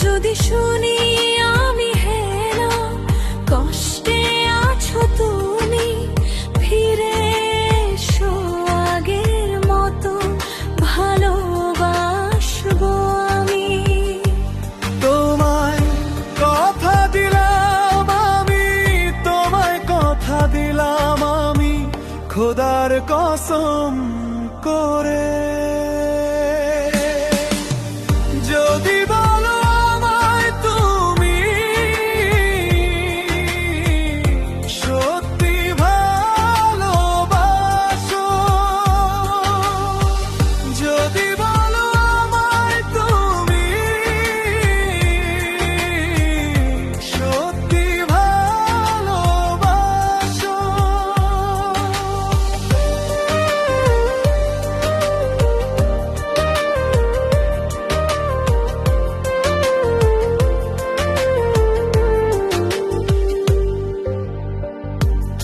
যদি শুনি আমি হেলা, কষ্টে আছো তুমি, ফিরে এসো আগের মতো, ভালোবাসবো আমি। তোমায় কথা দিলাম আমি, তোমায় কথা দিলাম আমি, খোদার কসম করে। যদি বলো আমায় তুমি সত্যি ভালোবাসো, যদি বলো আমায় তুমি সত্যি ভালোবাসো,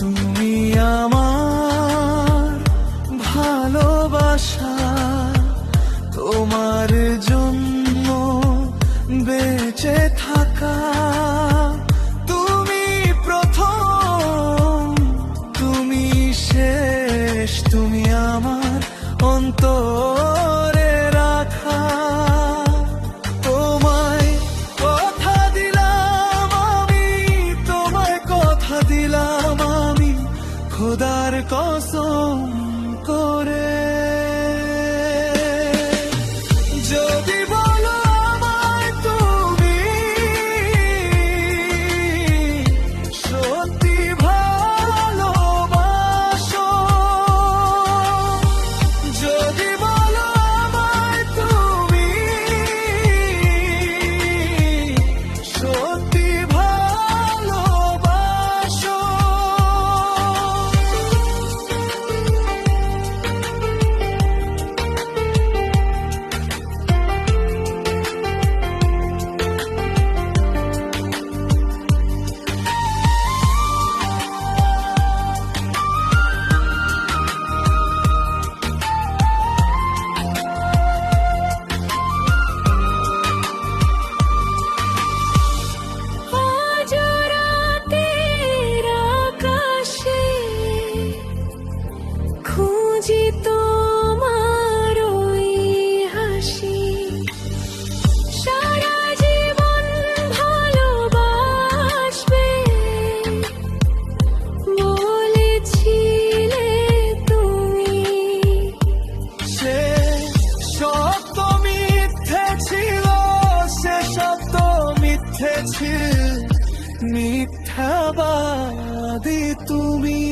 তুমি আমার ভালোবাসা, তোমার জন্য বেঁচে থাকা, তুমি প্রথম, তুমি শেষ, তুমি আমার অন্তরে রাখা। তোমায় কথা দিলাম আমি, তোমায় কথা দিলাম আমি, খোদার কসম করে। যদি বলো আমায় তুমি সত্যি ভালোবাসো, যদি বলো আমায় তুমি সত্যি ভালোবাসো, আজ রাতের আকাশে খুঁজি তোমার ওই হাসি, সারা জীবন ভালোবাসবে বলেছিলে তুমি। সে সত্য মিথ্যে ছিল, সে সত্য মিথ্যে ছিল, মিথ্যাবাদী তুমি।